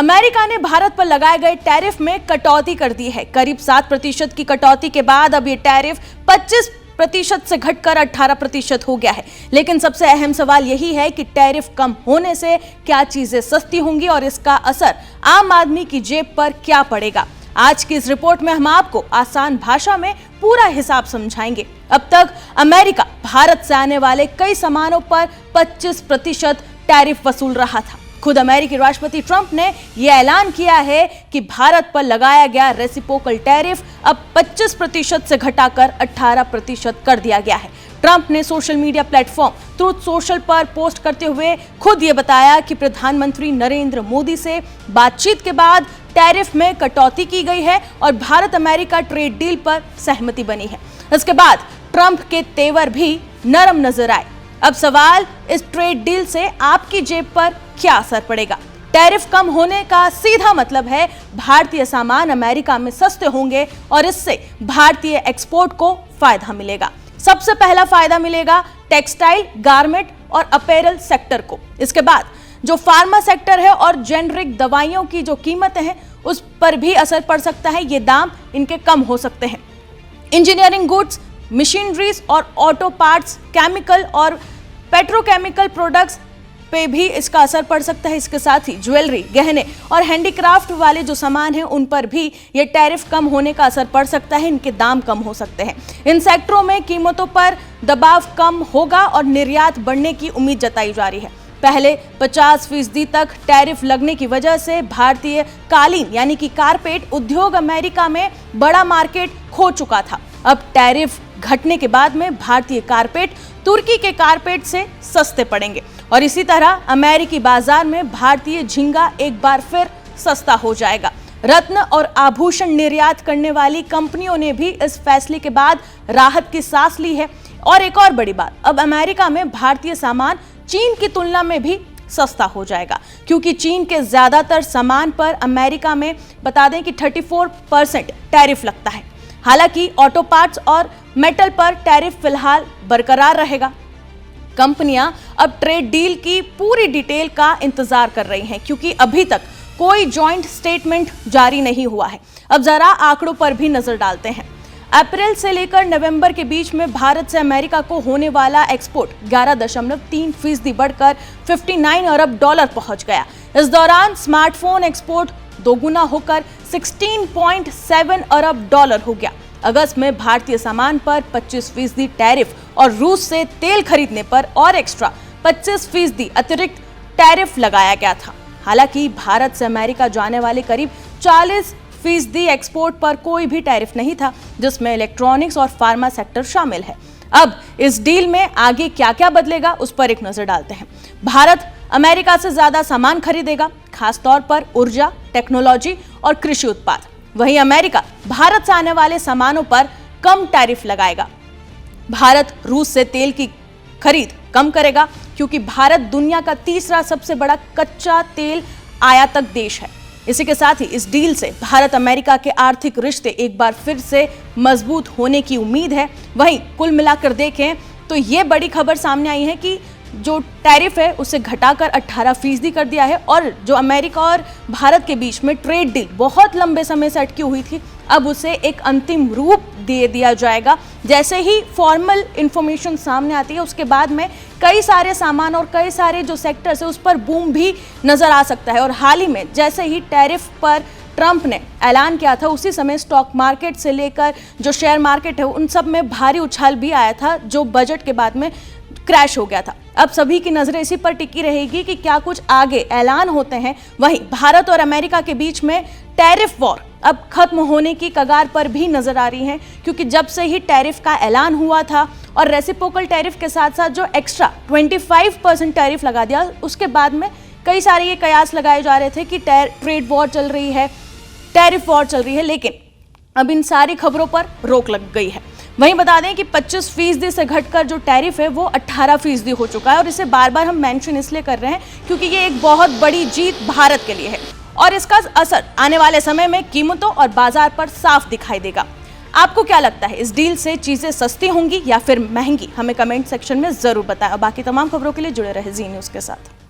America ने भारत पर लगाए गए टैरिफ में कटौती कर दी है। करीब 7% की कटौती के बाद अब ये टैरिफ 25% से घटकर 18% हो गया है। लेकिन सबसे अहम सवाल यही है कि टैरिफ कम होने से क्या चीजें सस्ती होंगी और इसका असर आम आदमी की जेब पर क्या पड़ेगा। आज की इस रिपोर्ट में हम आपको आसान भाषा में पूरा हिसाब समझाएंगे। अब तक अमेरिका भारत से आने वाले कई सामानों पर 25% टैरिफ वसूल रहा था। खुद अमेरिकी राष्ट्रपति ट्रंप ने यह ऐलान किया है कि भारत पर लगाया गया रेसिप्रोकल टैरिफ अब 25% से घटाकर 18% कर दिया गया है। ट्रंप ने social media platform truth social पर पोस्ट करते हुए खुद ये बताया कि प्रधानमंत्री नरेंद्र मोदी से बातचीत के बाद टैरिफ में कटौती की गई है और भारत अमेरिका ट्रेड डील पर सहमति बनी है। इसके बाद ट्रंप के तेवर भी नरम नजर आए। अब सवाल, इस ट्रेड डील से आपकी जेब पर क्या असर पड़ेगा। टैरिफ कम होने का सीधा मतलब है भारतीय सामान अमेरिका में सस्ते होंगे और इससे भारतीय एक्सपोर्ट को फायदा मिलेगा। सबसे पहला फायदा मिलेगा टेक्सटाइल, गारमेंट और अपैरल सेक्टर को। इसके बाद जो फार्मा सेक्टर है और जेनरिक दवाइयों की जो कीमतें हैं उस पर भी असर पड़ सकता है। ये दाम इनके कम हो सकते हैं। इंजीनियरिंग गुड्स, मशीनरीज और ऑटो पार्ट्स, केमिकल और पेट्रोकेमिकल प्रोडक्ट्स पे भी इसका असर पड़ सकता है। इसके साथ ही ज्वेलरी, गहने और हैंडीक्राफ्ट वाले जो सामान हैं उन पर भी ये टैरिफ कम होने का असर पड़ सकता है। इनके दाम कम हो सकते हैं। इन सेक्टरों में कीमतों पर दबाव कम होगा और निर्यात बढ़ने की उम्मीद जताई जा रही है। पहले 50% तक टैरिफ लगने की वजह से भारतीय कालीन यानी कि कारपेट उद्योग अमेरिका में बड़ा मार्केट खो चुका था। अब टैरिफ घटने के बाद में भारतीय कारपेट तुर्की के कारपेट से सस्ते पड़ेंगे और इसी तरह अमेरिकी बाजार में भारतीय झींगा एक बार फिर सस्ता हो जाएगा। रत्न और आभूषण निर्यात करने वाली कंपनियों ने भी इस फैसले के बाद राहत की सांस ली है। और एक और बड़ी बात, अब अमेरिका में भारतीय सामान चीन की तुलना में भी सस्ता हो जाएगा, क्योंकि चीन के ज्यादातर सामान पर अमेरिका में बता दें कि 34% टैरिफ लगता है। हालांकि ऑटो पार्ट्स और मेटल पर टैरिफ फिलहाल बरकरार रहेगा। कंपनियां अब ट्रेड डील की पूरी डिटेल का इंतजार कर रही हैं, क्योंकि अभी तक कोई जॉइंट स्टेटमेंट जारी नहीं हुआ है। अब जरा आंकड़ों पर भी नजर डालते हैं। अप्रैल से लेकर नवंबर के बीच में भारत से अमेरिका को होने वाला एक्सपोर्ट 11.3% बढ़कर 59 अरब डॉलर पहुंच गया। इस दौरान स्मार्टफोन एक्सपोर्ट दोगुना होकर 16.7 अरब डॉलर हो गया। अगस्त में भारतीय सामान पर 25% टैरिफ और रूस से तेल खरीदने पर और एक्स्ट्रा 25% अतिरिक्त टैरिफ लगाया गया था। हालांकि भारत से अमेरिका जाने वाले करीब 40% एक्सपोर्ट पर कोई भी टैरिफ नहीं था, जिसमें इलेक्ट्रॉनिक्स और फार्मा सेक्टर शामिल है। अब इस डील में आगे क्या क्या बदलेगा उस पर एक नजर डालते हैं। भारत अमेरिका से ज्यादा सामान खरीदेगा, खासतौर पर ऊर्जा, टेक्नोलॉजी और कृषि उत्पाद। वहीं अमेरिका भारत से आने वाले सामानों पर कम टैरिफ लगाएगा। भारत रूस से तेल की खरीद कम करेगा, क्योंकि भारत दुनिया का तीसरा सबसे बड़ा कच्चा तेल आयातक देश है। इसी के साथ ही इस डील से भारत अमेरिका के आर्थिक रिश्ते एक बार फिर से मजबूत होने की उम्मीद है। वहीं कुल मिलाकर देखें तो ये बड़ी खबर सामने आई है कि जो टैरिफ है उसे घटाकर 18% कर दिया है और जो अमेरिका और भारत के बीच में ट्रेड डील बहुत लंबे समय से अटकी हुई थी, अब उसे एक अंतिम रूप दे दिया जाएगा। जैसे ही फॉर्मल इंफॉर्मेशन सामने आती है उसके बाद में कई सारे सामान और कई सारे जो सेक्टर्स है उस पर बूम भी नजर आ सकता है। और हाल ही में जैसे ही टैरिफ पर ट्रंप ने ऐलान किया था, उसी समय स्टॉक मार्केट से लेकर जो शेयर मार्केट है उन सब में भारी उछाल भी आया था, जो बजट के बाद में क्रैश हो गया था। अब सभी की नजरें इसी पर टिकी रहेगी कि क्या कुछ आगे ऐलान होते हैं। वहीं भारत और अमेरिका के बीच में टैरिफ वॉर अब खत्म होने की कगार पर भी नजर आ रही है, क्योंकि जब से ही टैरिफ का ऐलान हुआ था और रेसिप्रोकल टैरिफ के साथ साथ जो एक्स्ट्रा 25% टैरिफ लगा दिया, उसके बाद में कई सारे ये कयास लगाए जा रहे थे कि ट्रेड वॉर चल रही है, टैरिफ वॉर चल रही है, लेकिन अब इन सारी खबरों पर रोक लग गई है। वहीं बता दें कि 25% से घटकर जो टैरिफ है वो 18% हो चुका है और इसे बार बार हम मेंशन इसलिए कर रहे हैं क्योंकि ये एक बहुत बड़ी जीत भारत के लिए है और इसका असर आने वाले समय में कीमतों और बाजार पर साफ दिखाई देगा। आपको क्या लगता है, इस डील से चीजें सस्ती होंगी या फिर महंगी? हमें कमेंट सेक्शन में जरूर बताएं और बाकी तमाम खबरों के लिए जुड़े रहे जी न्यूज़ के साथ।